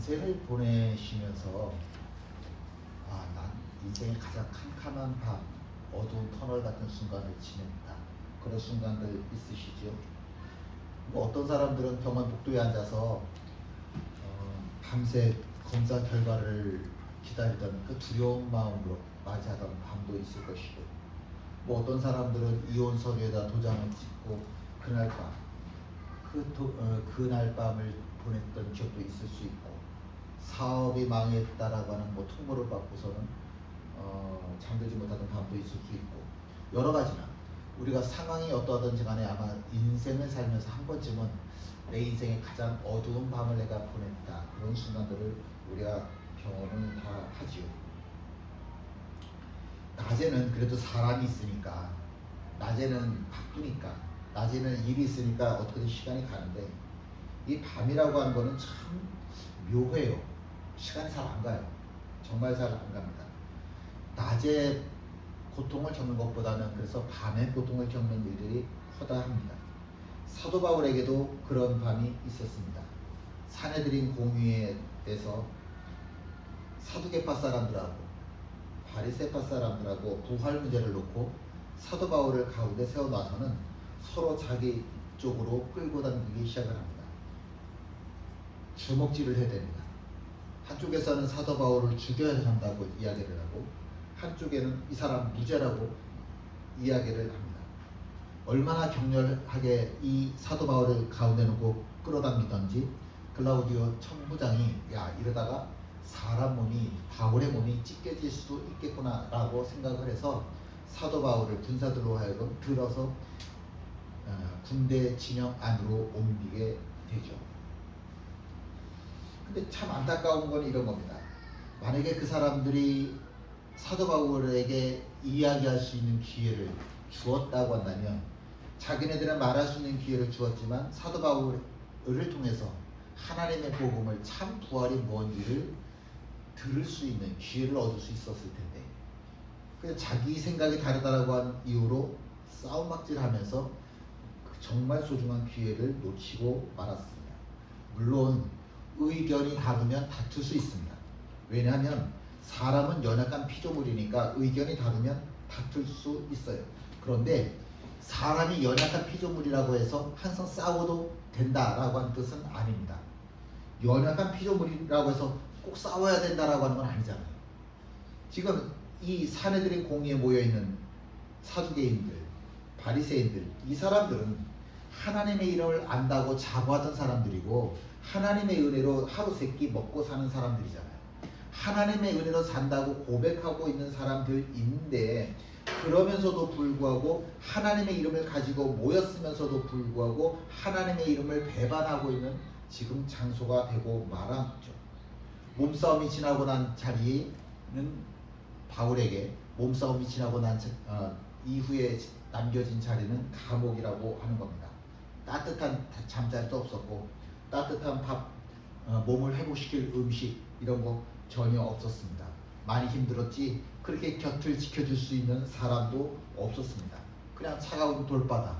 인생을 보내시면서 난 인생의 가장 캄캄한 밤, 어두운 터널 같은 순간을 지냈다. 그런 순간들 있으시죠? 뭐 어떤 사람들은 병원 복도에 앉아서 밤새 검사 결과를 기다리던 그 두려운 마음으로 맞이하던 밤도 있을 것이고, 뭐 어떤 사람들은 이혼 서류에다 도장을 찍고 그날 밤, 그날 밤을 보냈던 기억도 있을 수 있고, 사업이 망했다라고 하는 뭐 통보를 받고서는 잠들지 못하던 밤도 있을 수 있고, 여러 가지나 우리가 상황이 어떠하든지 간에 아마 인생을 살면서 한 번쯤은 내 인생의 가장 어두운 밤을 내가 보냈다, 그런 순간들을 우리가 경험을 다 하지요. 낮에는 그래도 사람이 있으니까, 낮에는 바쁘니까, 낮에는 일이 있으니까 어떻게든 시간이 가는데, 이 밤이라고 하는 거는 참 묘해요. 시간이 잘 안 가요. 정말 잘 안 갑니다. 낮에 고통을 겪는 것보다는 그래서 밤에 고통을 겪는 일들이 허다합니다. 사도 바울에게도 그런 밤이 있었습니다. 사내들인 공회에서 사두개파 사람들하고 바리새파 사람들하고 부활 문제를 놓고 사도 바울을 가운데 세워놔서는 서로 자기 쪽으로 끌고 당기기 시작을 합니다. 주먹질을 해댑니다. 한쪽에서는 사도 바울을 죽여야 한다고 이야기를 하고, 한쪽에는 이 사람 무죄라고 이야기를 합니다. 얼마나 격렬하게 이 사도 바울을 가운데 놓고 끌어당기던지 글라우디오 천부장이 이러다가 사람 몸이, 바울의 몸이 찢겨질 수도 있겠구나 라고 생각을 해서 사도 바울을 군사들로 하여금 들어서 군대 진영 안으로 옮기게 되죠. 근데 참 안타까운 건 이런 겁니다. 만약에 그 사람들이 사도 바울에게 이야기할 수 있는 기회를 주었다고 한다면, 자기네들은 말할 수 있는 기회를 주었지만 사도 바울을 통해서 하나님의 복음을, 참 부활이 뭔지를 들을 수 있는 기회를 얻을 수 있었을 텐데, 그래서 자기 생각이 다르다라고 한 이유로 싸움막질하면서 정말 소중한 기회를 놓치고 말았습니다. 물론 의견이 다르면 다툴 수 있습니다. 왜냐하면 사람은 연약한 피조물이니까 의견이 다르면 다툴 수 있어요. 그런데 사람이 연약한 피조물이라고 해서 항상 싸워도 된다라고 하는 뜻은 아닙니다. 연약한 피조물이라고 해서 꼭 싸워야 된다라고 하는 건 아니잖아요. 지금 이 사내들인 공의에 모여있는 사두개인들, 바리새인들, 이 사람들은 하나님의 이름을 안다고 자부하던 사람들이고, 하나님의 은혜로 하루 세끼 먹고 사는 사람들이잖아요. 하나님의 은혜로 산다고 고백하고 있는 사람들인데, 그러면서도 불구하고 하나님의 이름을 가지고 모였으면서도 불구하고 하나님의 이름을 배반하고 있는 지금 장소가 되고 말았죠. 몸싸움이 지나고 난 자리는 바울에게, 몸싸움이 지나고 난 이후에 남겨진 자리는 감옥이라고 하는 겁니다. 따뜻한 잠자리도 없었고, 따뜻한 밥, 몸을 회복시킬 음식 이런 거 전혀 없었습니다. 많이 힘들었지 그렇게 곁을 지켜줄 수 있는 사람도 없었습니다. 그냥 차가운 돌바닥,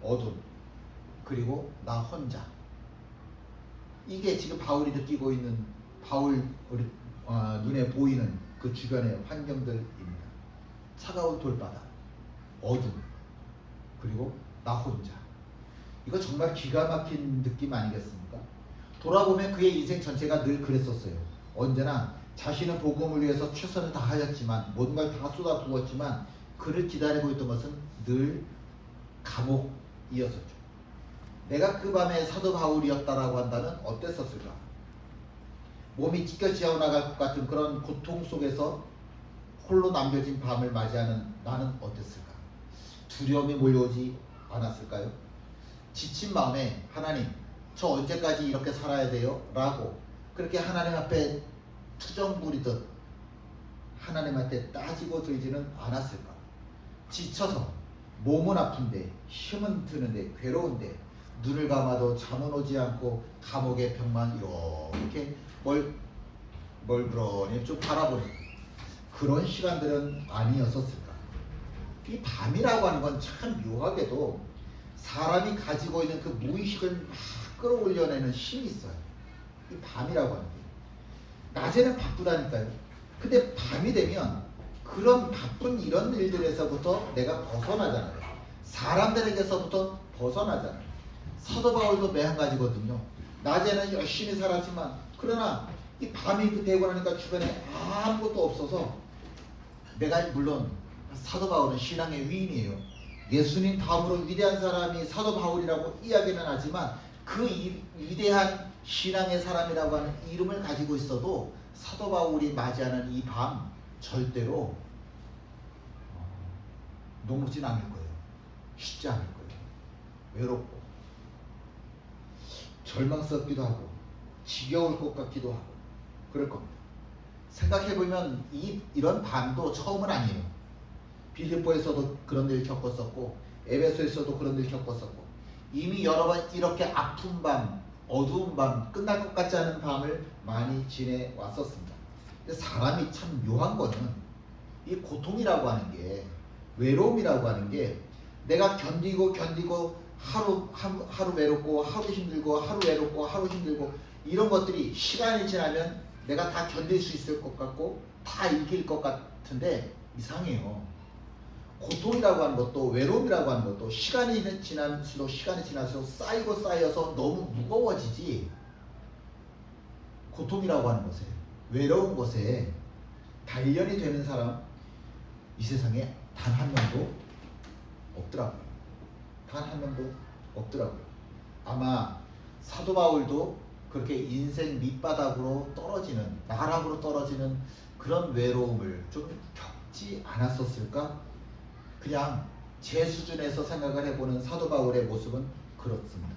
어둠, 그리고 나 혼자. 이게 지금 바울이 느끼고 있는, 바울 눈에 보이는 그 주변의 환경들입니다. 차가운 돌바닥, 어둠, 그리고 나 혼자. 이거 정말 기가 막힌 느낌 아니겠습니까? 돌아보면 그의 인생 전체가 늘 그랬었어요. 언제나 자신은 복음을 위해서 최선을 다하였지만, 모든 걸 다 쏟아부었지만, 그를 기다리고 있던 것은 늘 감옥이었었죠. 내가 그 밤에 사도 바울이었다라고 한다면 어땠었을까? 몸이 찢겨지어 나갈 것 같은 그런 고통 속에서 홀로 남겨진 밤을 맞이하는 나는 어땠을까? 두려움이 몰려오지 않았을까요? 지친 마음에 하나님, 저 언제까지 이렇게 살아야 돼요? 라고 그렇게 하나님 앞에 투정 부리듯 하나님한테 따지고 들지는 않았을까? 지쳐서 몸은 아픈데, 힘은 드는데, 괴로운데, 눈을 감아도 잠은 오지 않고 감옥의 벽만 이렇게 멀그러니 좀 바라보는 그런 시간들은 아니었었을까? 이 밤이라고 하는 건 참 묘하게도 사람이 가지고 있는 그 무의식을 막 끌어올려내는 힘이 있어요. 이 밤이라고 하는 게. 낮에는 바쁘다니까요. 근데 밤이 되면 그런 바쁜 이런 일들에서부터 내가 벗어나잖아요. 사람들에게서부터 벗어나잖아요. 사도 바울도 매한가지거든요. 낮에는 열심히 살았지만 그러나 이 밤이 되고 나니까 주변에 아무것도 없어서 내가 물론 사도 바울은 신앙의 위인이에요. 예수님 다음으로 위대한 사람이 사도 바울이라고 이야기는 하지만 그 위대한 신앙의 사람이라고 하는 이름을 가지고 있어도 사도 바울이 맞이하는 이 밤 절대로 녹록진 않을 거예요. 쉽지 않을 거예요. 외롭고 절망스럽기도 하고 지겨울 것 같기도 하고 그럴 겁니다. 생각해보면 이런 밤도 처음은 아니에요. 빌립보에서도 그런 일 겪었었고 에베소에서도 그런 일 겪었었고 이미 여러 번 이렇게 아픈 밤, 어두운 밤, 끝날 것 같지 않은 밤을 많이 지내왔었습니다. 근데 사람이 참 묘한 거는 이 고통이라고 하는 게, 외로움이라고 하는 게 내가 견디고 하루 외롭고 하루 힘들고 하루 외롭고 하루 힘들고 이런 것들이 시간이 지나면 내가 다 견딜 수 있을 것 같고 다 이길 것 같은데 이상해요. 고통이라고 하는 것도 외로움이라고 하는 것도 시간이 지날수록 쌓여서 너무 무거워지지, 고통이라고 하는 것에, 외로운 것에 단련이 되는 사람 이 세상에 단 한 명도 없더라고요. 단 한 명도 없더라고요. 아마 사도 바울도 그렇게 인생 밑바닥으로 떨어지는, 나락으로 떨어지는 그런 외로움을 좀 겪지 않았었을까? 그냥 제 수준에서 생각을 해보는 사도 바울의 모습은 그렇습니다.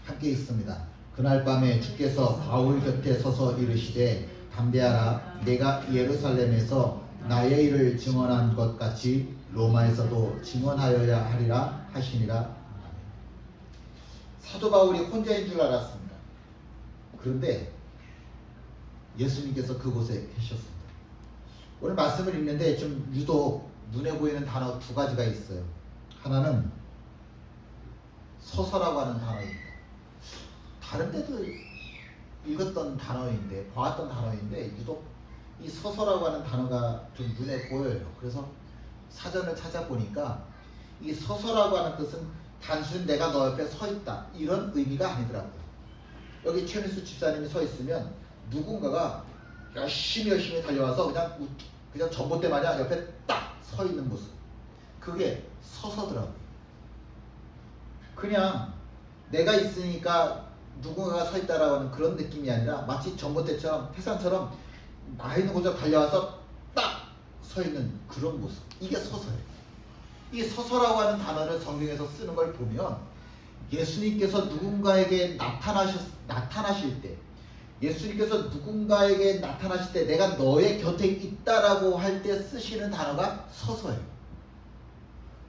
함께 있습니다. 그날 밤에 주께서 바울 곁에 서서 이르시되 담대하라, 내가 예루살렘에서 나의 일을 증언한 것 같이 로마에서도 증언하여야 하리라 하시니라. 사도 바울이 혼자인 줄 알았습니다. 그런데 예수님께서 그곳에 계셨습니다. 오늘 말씀을 읽는데 좀 유독 눈에 보이는 단어 두 가지가 있어요. 하나는 서서라고 하는 단어입니다. 다른 데도 읽었던 단어인데, 보았던 단어인데 유독 이 서서라고 하는 단어가 좀 눈에 보여요. 그래서 사전을 찾아보니까 이 서서라고 하는 뜻은 단순히 내가 너 옆에 서 있다 이런 의미가 아니더라고요. 여기 최민수 집사님이 서 있으면 누군가가 열심히 달려와서 그냥 전봇대 마냥 옆에 딱 서 있는 모습, 그게 서서더라고요. 그냥 내가 있으니까 누군가가 서 있다라고 하는 그런 느낌이 아니라 마치 전봇대처럼, 태산처럼 나 있는 곳에 달려와서 딱 서 있는 그런 모습, 이게 서서예요. 이 서서라고 하는 단어를 성경에서 쓰는 걸 보면 예수님께서 누군가에게 나타나실 때, 예수님께서 누군가에게 나타나실 때 내가 너의 곁에 있다라고 할 때 쓰시는 단어가 서서예요.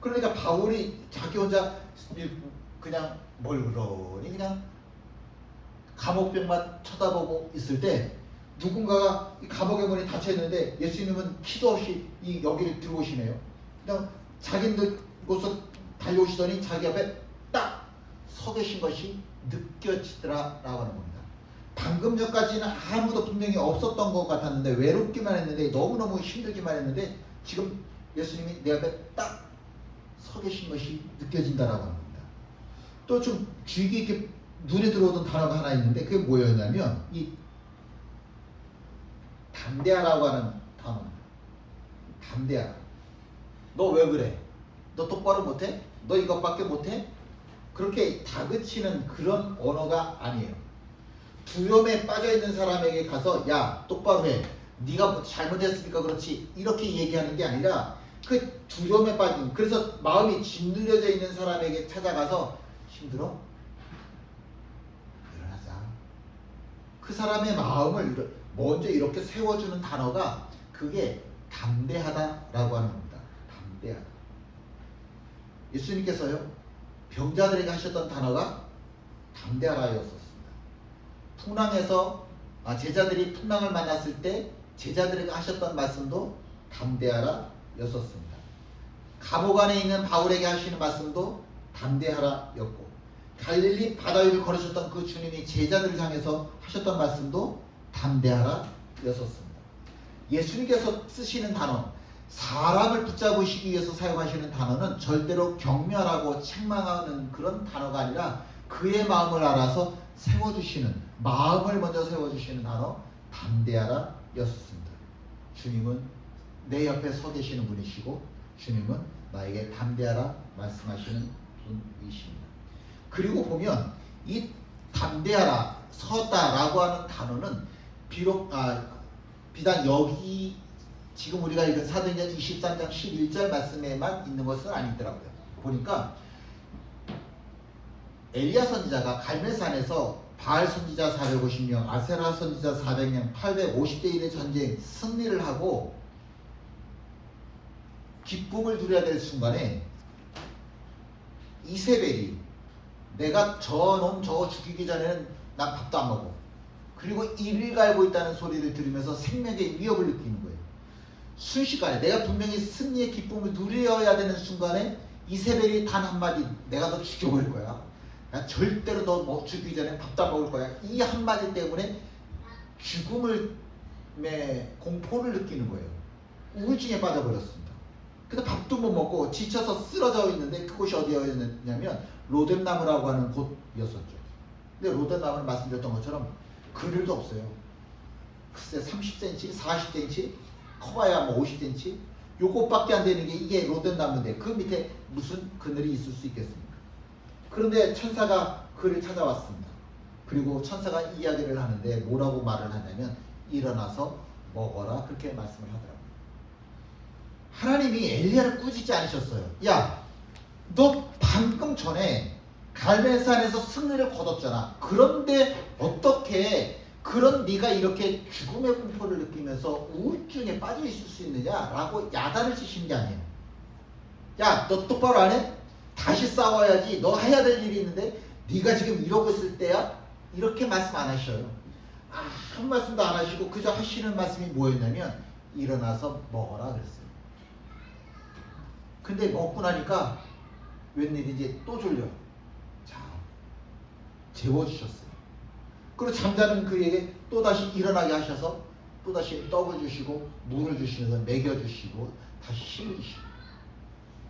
그러니까 바울이 자기 혼자 그냥 멀그러니 그냥 감옥벽만 쳐다보고 있을 때 누군가가 이 감옥의 문이 닫혀 있는데 예수님은 키도 없이 이 여기를 들어오시네요. 그냥 자기들 곳으로 달려오시더니 자기 앞에 딱 서 계신 것이 느껴지더라라고 하는 겁니다. 방금 전까지는 아무도 분명히 없었던 것 같았는데, 외롭기만 했는데, 너무너무 힘들기만 했는데 지금 예수님이 내 앞에 딱 서 계신 것이 느껴진다라고 합니다. 또 좀 주의 깊게 눈에 들어오던 단어가 하나 있는데 그게 뭐였냐면 이 담대하라고 하는 단어입니다. 담대하라. 너 왜 그래? 너 똑바로 못해? 너 이것밖에 못해? 그렇게 다그치는 그런 언어가 아니에요. 두려움에 빠져있는 사람에게 가서 야 똑바로 해, 네가 잘못했으니까 그렇지, 이렇게 얘기하는 게 아니라 그 두려움에 빠진, 그래서 마음이 짓눌려져 있는 사람에게 찾아가서 힘들어? 일어나자. 그 사람의 마음을 먼저 이렇게 세워주는 단어가 그게 담대하다라고 하는 겁니다. 담대하다. 예수님께서요 병자들에게 하셨던 단어가 담대하라였었습니다. 풍랑에서 제자들이 풍랑을 만났을 때 제자들에게 하셨던 말씀도 담대하라 였었습니다. 감옥 안에 있는 바울에게 하시는 말씀도 담대하라 였고, 갈릴리 바다 위를 걸으셨던 그 주님이 제자들을 향해서 하셨던 말씀도 담대하라 였었습니다. 예수님께서 쓰시는 단어, 사람을 붙잡으시기 위해서 사용하시는 단어는 절대로 경멸하고 책망하는 그런 단어가 아니라 그의 마음을 알아서 세워주시는, 마음을 먼저 세워주시는 단어 담대하라 였었습니다. 주님은 내 옆에 서 계시는 분이시고 주님은 나에게 담대하라 말씀하시는 분이십니다. 그리고 보면 이 담대하라, 서다라고 하는 단어는 비단 여기 지금 우리가 읽은 사도행전 23장 11절 말씀에만 있는 것은 아니더라고요. 보니까 엘리야 선지자가 갈멜산에서 바알 선지자 450명, 아세라 선지자 400명, 850대 1의 전쟁 승리를 하고 기쁨을 누려야 될 순간에 이세벨이 내가 저놈 저거 죽이기 전에는 난 밥도 안 먹어. 그리고 이를 갈고 있다는 소리를 들으면서 생명의 위협을 느끼는 거예요. 순식간에 내가 분명히 승리의 기쁨을 누려야 되는 순간에 이세벨이 단 한마디 내가 너 죽여버릴 거야. 나 절대로 너 죽이기 전에 밥도 안 먹을 거야. 이 한마디 때문에 죽음의 공포를 느끼는 거예요. 우울증에 빠져버렸습니다. 근데 밥도 못 먹고 지쳐서 쓰러져 있는데 그곳이 어디였냐면 로뎀나무라고 하는 곳이었었죠. 근데 로뎀나무는 말씀드렸던 것처럼 그늘도 없어요. 글쎄 30cm, 40cm, 커봐야 뭐 50cm 요것밖에 안 되는 게 이게 로뎀나무인데 그 밑에 무슨 그늘이 있을 수 있겠습니까? 그런데 천사가 그를 찾아왔습니다. 그리고 천사가 이야기를 하는데 뭐라고 말을 하냐면 일어나서 먹어라 그렇게 말씀을 하더라고요. 하나님이 엘리야를 꾸짖지 않으셨어요. 야, 너 방금 전에 갈멜산에서 승리를 거뒀잖아. 그런데 어떻게 그런 네가 이렇게 죽음의 공포를 느끼면서 우울증에 빠져 있을 수 있느냐라고 야단을 치신 게 아니에요. 야, 너 똑바로 안 해? 다시 싸워야지. 너 해야 될 일이 있는데 네가 지금 이러고 있을 때야? 이렇게 말씀 안 하셔요. 한 말씀도 안 하시고 그저 하시는 말씀이 뭐였냐면 일어나서 먹어라 그랬어요. 근데 먹고 나니까 웬일인지 또 졸려. 자, 재워주셨어요. 그리고 잠자는 그에게 또다시 일어나게 하셔서 또다시 떡을 주시고 물을 주시면서 먹여주시고 다시 힘을 주시고,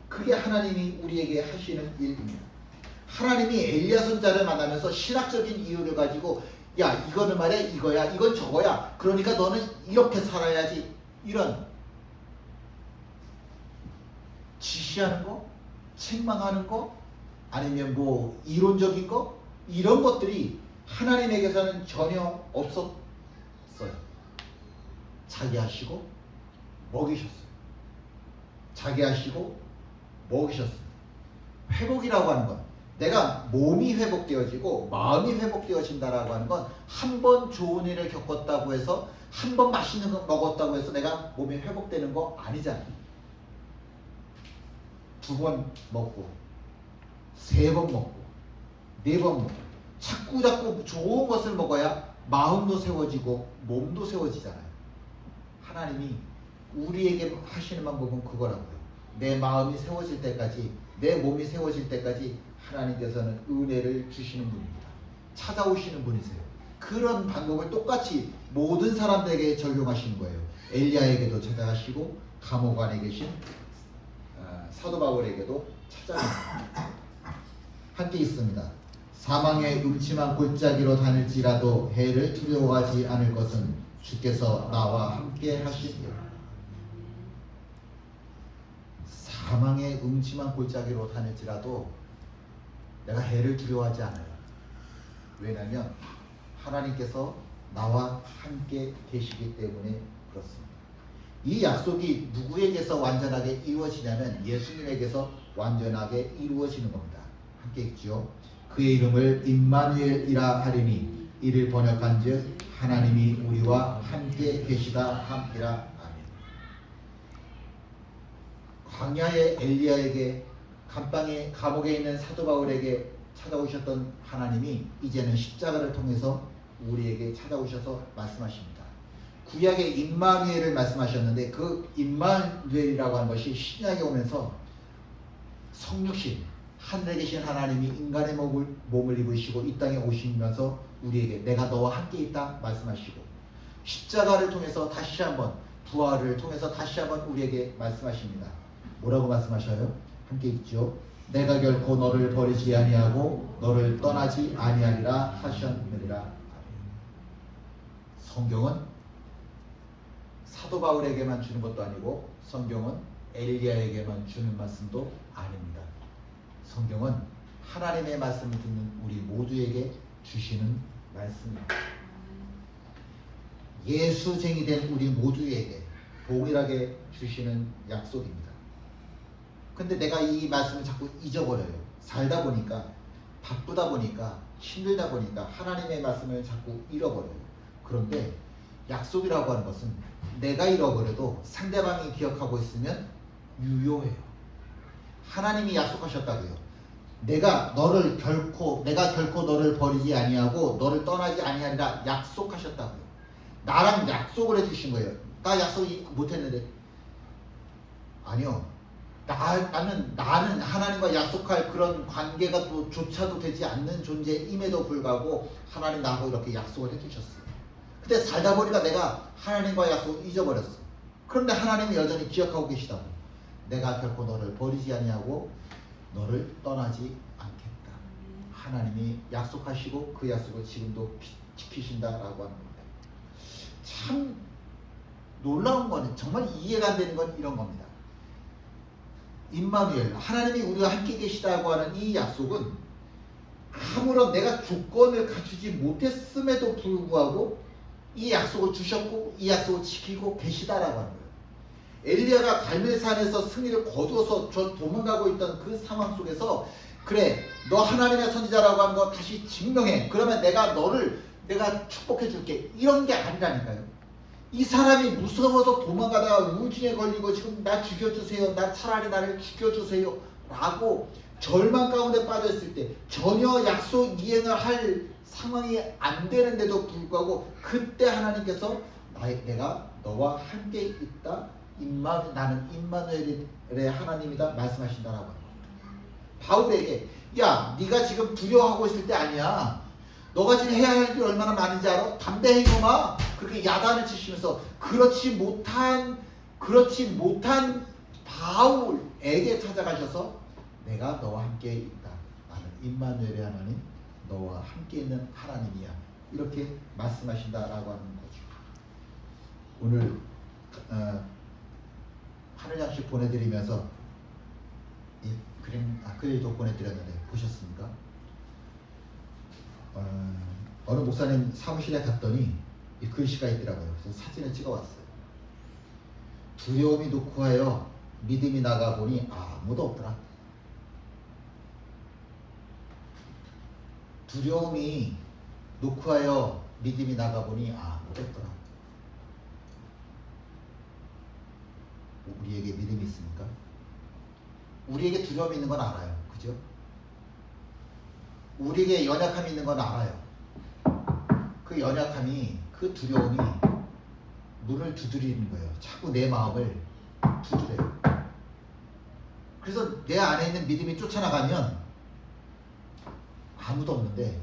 그게 하나님이 우리에게 하시는 일입니다. 하나님이 엘리야 선지자를 만나면서 신학적인 이유를 가지고 야, 이거는 말이야, 이거야, 이건 저거야, 그러니까 너는 이렇게 살아야지, 이런 지시하는 거, 책망하는 거, 아니면 뭐 이론적인 거, 이런 것들이 하나님에게서는 전혀 없었어요. 자기 하시고 먹이셨어요. 자기 하시고 먹이셨습니다. 회복이라고 하는 건 내가 몸이 회복되어지고 마음이 회복되어진다라고 하는 건 한 번 좋은 일을 겪었다고 해서 한 번 맛있는 거 먹었다고 해서 내가 몸이 회복되는 거 아니잖아요. 2번 먹고 3번 먹고 4번 먹고 자꾸 좋은 것을 먹어야 마음도 세워지고 몸도 세워지잖아요. 하나님이 우리에게 하시는 방법은 그거라고요. 내 마음이 세워질 때까지, 내 몸이 세워질 때까지 하나님께서는 은혜를 주시는 분입니다. 찾아오시는 분이세요. 그런 방법을 똑같이 모든 사람들에게 적용하시는 거예요. 엘리야에게도 찾아가시고 감옥 안에 계신 사도 바울에게도 찾아갑니다. 함께 있습니다. 사망의 음침한 골짜기로 다닐지라도 해를 두려워하지 않을 것은 주께서 나와 함께 하시리라. 사망의 음침한 골짜기로 다닐지라도 내가 해를 두려워하지 않아요. 왜냐하면 하나님께서 나와 함께 계시기 때문에 그렇습니다. 이 약속이 누구에게서 완전하게 이루어지냐면 예수님에게서 완전하게 이루어지는 겁니다. 함께 읽죠. 그의 이름을 임마누엘이라 하리니 이를 번역한즉 하나님이 우리와 함께 계시다 함이라. 아멘. 광야의 엘리야에게, 감방의 감옥에 있는 사도 바울에게 찾아오셨던 하나님이 이제는 십자가를 통해서 우리에게 찾아오셔서 말씀하십니다. 구약의 임마누엘을 말씀하셨는데 그 임마누엘이라고 하는 것이 신약에 오면서 성육신, 하늘에 계신 하나님이 인간의 몸을 입으시고 이 땅에 오시면서 우리에게 내가 너와 함께 있다 말씀하시고, 십자가를 통해서 다시 한번, 부활을 통해서 다시 한번 우리에게 말씀하십니다. 뭐라고 말씀하셔요? 함께 읽죠. 내가 결코 너를 버리지 아니하고 너를 떠나지 아니하리라 하셨느니라. 성경은 사도 바울에게만 주는 것도 아니고, 성경은 엘리야에게만 주는 말씀도 아닙니다. 성경은 하나님의 말씀을 듣는 우리 모두에게 주시는 말씀입니다. 예수쟁이 된 우리 모두에게 동일하게 주시는 약속입니다. 근데 내가 이 말씀을 자꾸 잊어버려요. 살다 보니까, 바쁘다 보니까, 힘들다 보니까 하나님의 말씀을 자꾸 잃어버려요. 그런데 약속이라고 하는 것은 내가 잃어버려도 상대방이 기억하고 있으면 유효해요. 하나님이 약속하셨다고요. 내가 결코 너를 버리지 아니하고 너를 떠나지 아니하리라 약속하셨다고요. 나랑 약속을 해주신 거예요. 나 약속 못했는데, 아니요. 나는 하나님과 약속할 그런 관계가 또 조차도 되지 않는 존재임에도 불구하고 하나님 나하고 이렇게 약속을 해주셨어요. 근데 살다 보니까 내가 하나님과 약속을 잊어버렸어. 그런데 하나님이 여전히 기억하고 계시다고. 내가 결코 너를 버리지 아니하고 너를 떠나지 않겠다. 하나님이 약속하시고 그 약속을 지금도 지키신다라고 하는 겁니다. 참 놀라운 거는, 정말 이해가 안 되는 건 이런 겁니다. 임마누엘, 하나님이 우리와 함께 계시다고 하는 이 약속은 아무런 내가 조건을 갖추지 못했음에도 불구하고 이 약속을 주셨고 이 약속을 지키고 계시다라고 하는 거예요. 엘리야가 갈멜산에서 승리를 거두어서 저 도망가고 있던 그 상황 속에서, 그래 너 하나님의 선지자라고 하는 거 다시 증명해. 그러면 내가 축복해 줄게. 이런 게 아니라니까요. 이 사람이 무서워서 도망가다가 우울증에 걸리고 지금 나 죽여주세요. 차라리 나를 죽여주세요. 라고 절망 가운데 빠졌을 때 전혀 약속 이행을 할 상황이 안 되는데도 불구하고 그때 하나님께서 내가 너와 함께 있다. 나는 임마누엘의 하나님이다 말씀하신다라고 합니다. 바울에게, 야 네가 지금 두려워하고 있을 때 아니야. 너가 지금 해야 할 일이 얼마나 많은지 알아? 담대히 이놈아. 그렇게 야단을 치시면서 그렇지 못한 바울에게 찾아가셔서 내가 너와 함께 있다. 나는 임마누엘의 하나님, 너와 함께 있는 하나님이야. 이렇게 말씀하신다라고 하는 거죠. 오늘 하늘 양식 보내드리면서 이 글도 보내드렸는데 보셨습니까? 어느 목사님 사무실에 갔더니 이 글씨가 있더라고요. 그래서 사진을 찍어왔어요. 두려움이 녹화하여 믿음이 나가보니 아무도 없더라. 두려움이 녹화하여 믿음이 나가보니 아무도 없더라. 우리에게 믿음이 있습니까? 우리에게 두려움이 있는 건 알아요. 그죠? 우리에게 연약함이 있는 건 알아요. 그 연약함이, 그 두려움이 문을 두드리는 거예요. 자꾸 내 마음을 두드려요. 그래서 내 안에 있는 믿음이 쫓아나가면 아무도 없는데,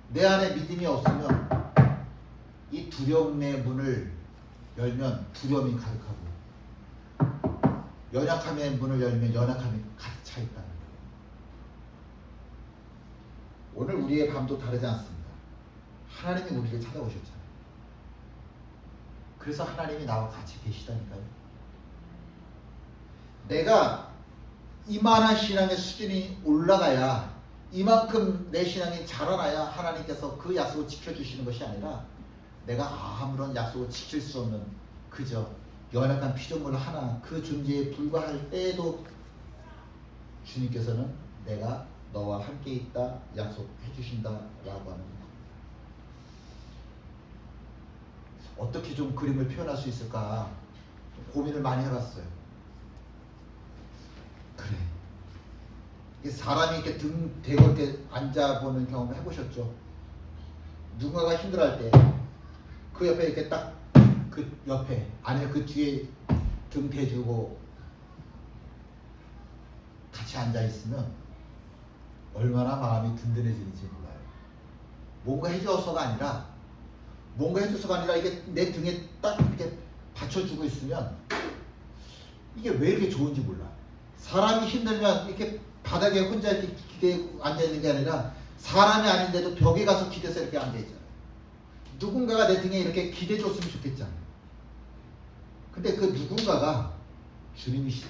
내 안에 믿음이 없으면 이 두려움의 문을 열면 두려움이 가득하고, 연약함의 문을 열면 연약함이 가득 차 있다는 거예요. 오늘 우리의 밤도 다르지 않습니다. 하나님이 우리를 찾아오셨잖아요. 그래서 하나님이 나와 같이 계시다니까요. 내가 이만한 신앙의 수준이 올라가야, 이만큼 내 신앙이 자라나야 하나님께서 그 약속을 지켜주시는 것이 아니라, 내가 아무런 약속을 지킬 수 없는 그저 연약한 피조물 하나, 그 존재에 불과할 때에도 주님께서는 내가 너와 함께 있다 약속해 주신다라고 하는 겁니다. 어떻게 좀 그림을 표현할 수 있을까 좀 고민을 많이 해봤어요. 그래, 사람이 이렇게 등 대고 이렇게 앉아보는 경험을 해보셨죠? 누군가가 힘들어할 때 그 옆에 이렇게 딱 그 옆에 아니면 그 뒤에 등 대주고 같이 같이 앉아 있으면 얼마나 마음이 든든해지는지 몰라요. 뭔가 해줘서가 아니라 이게 내 등에 딱 이렇게 받쳐주고 있으면 이게 왜 이렇게 좋은지 몰라. 사람이 힘들면 이렇게 바닥에 혼자 이렇게 기대고 앉아 있는 게 아니라 사람이 아닌데도 벽에 가서 기대서 이렇게 앉아 있잖아요. 누군가가 내 등에 이렇게 기대줬으면 좋겠잖아요. 근데 그 누군가가 주님이시다.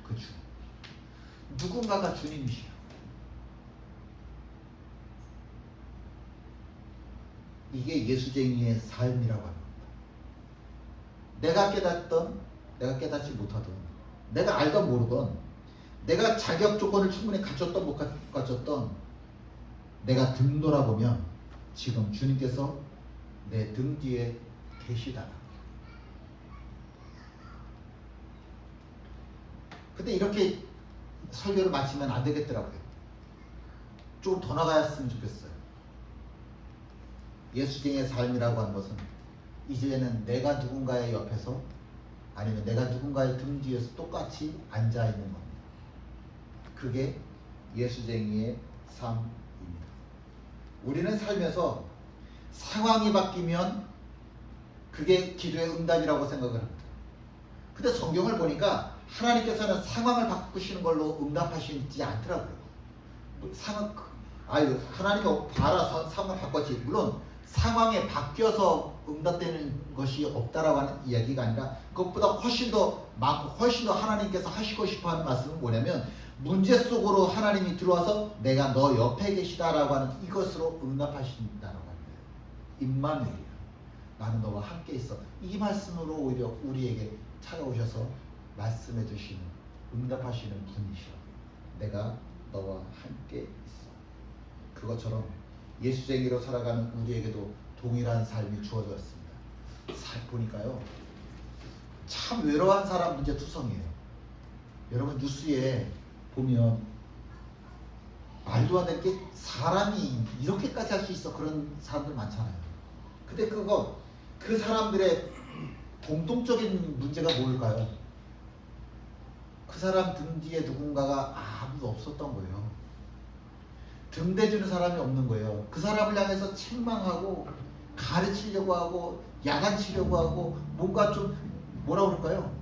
그 주님. 누군가가 주님이시야. 이게 예수쟁이의 삶이라고 하는 겁니다. 내가 깨닫던, 내가 깨닫지 못하던, 내가 알던 모르던, 내가 자격 조건을 충분히 갖췄던 못 갖췄던, 내가 등 돌아보면 지금 주님께서 내 등 뒤에 계시다. 근데 이렇게 설교를 마치면 안 되겠더라고요. 좀 더 나가였으면 좋겠어요. 예수쟁이의 삶이라고 하는 것은 이제는 내가 누군가의 옆에서 아니면 내가 누군가의 등 뒤에서 똑같이 앉아 있는 겁니다. 그게 예수쟁이의 삶입니다. 우리는 살면서 상황이 바뀌면 그게 기도의 응답이라고 생각을 합니다. 근데 성경을 보니까 하나님께서는 상황을 바꾸시는 걸로 응답하시지 않더라고요. 하나님이 봐라 상황을 바꿨지. 물론 상황에 바뀌어서 응답되는 것이 없다라고 하는 이야기가 아니라 그것보다 훨씬 더 많고 훨씬 더 하나님께서 하시고 싶어하는 말씀은 뭐냐면 문제 속으로 하나님이 들어와서 내가 너 옆에 계시다라고 하는 이것으로 응답하신다라고 하는 거예요. 임마누엘이야. 나는 너와 함께 있어. 이 말씀으로 오히려 우리에게 찾아오셔서 말씀해 주시는 응답하시는 분이시라. 내가 너와 함께 있어. 그것처럼 예수쟁이로 살아가는 우리에게도 동일한 삶이 주어졌습니다. 보니까요, 참 외로운 사람 문제 투성이에요. 여러분 뉴스에 보면 말도 안 되는 게 사람이 이렇게까지 할 수 있어 그런 사람들 많잖아요. 근데 그 사람들의 공통적인 문제가 뭘까요? 그 사람 등 뒤에 누군가가 아무도 없었던 거예요. 등 대주는 사람이 없는 거예요. 그 사람을 향해서 책망하고 가르치려고 하고 야단치려고 하고 뭔가 좀 뭐라 그럴까요?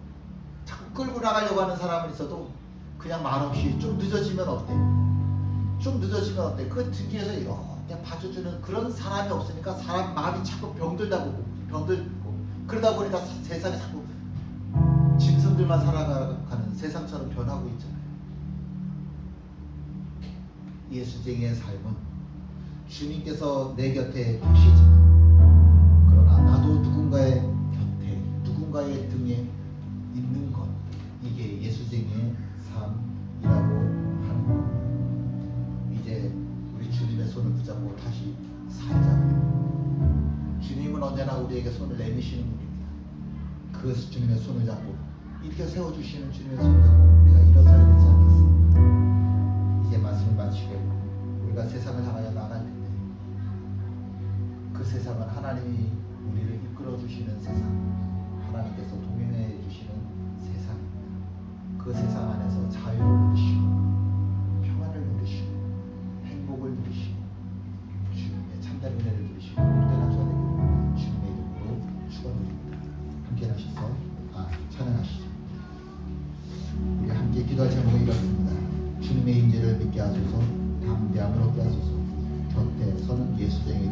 자꾸 끌고 나가려고 하는 사람은 있어도 그냥 말없이 좀 늦어지면 어때? 좀 늦어지면 어때? 그 등 뒤에서 이렇게 봐줘주는 그런 사람이 없으니까 사람 마음이 자꾸 병들고 그러다 보니까 세상이 자꾸 짐승들만 살아가는 세상처럼 변하고 있잖아요. 예수쟁이의 삶은 주님께서 내 곁에 계시지만 그러나 나도 누군가의 곁에 누군가의 등에 있는 것, 이게 예수쟁이의 삶이라고 하는 것. 이제 우리 주님의 손을 붙잡고 다시 살자고요. 주님은 언제나 우리에게 손을 내미시는 분입니다. 그 주님의 손을 잡고 이렇게 세워주시는 주님의 손을 잡고 우리가 일어서야 되지 않겠습니까? 이제 말씀을 마치고 우리가 세상을 향하여 나갈 텐데 그 세상은 하나님이 우리를 이끌어 주시는 세상, 하나님께서 동행해 주시는 세상입니다. 그 세상 안에서 자유를 누리시고 평안을 누리시고 행복을 누리시고 주님의 참된 은혜를 누리시고 복된 한 주가 되기를 주님의 이름으로 축원드립니다. 함께 하셔서 찬양하시죠. 우리 함께 기도할 제목이 이렇습니다. 주님의 인재를 믿게 하소서, 담대함을 얻게 하소서, 곁에 서는 예수쟁이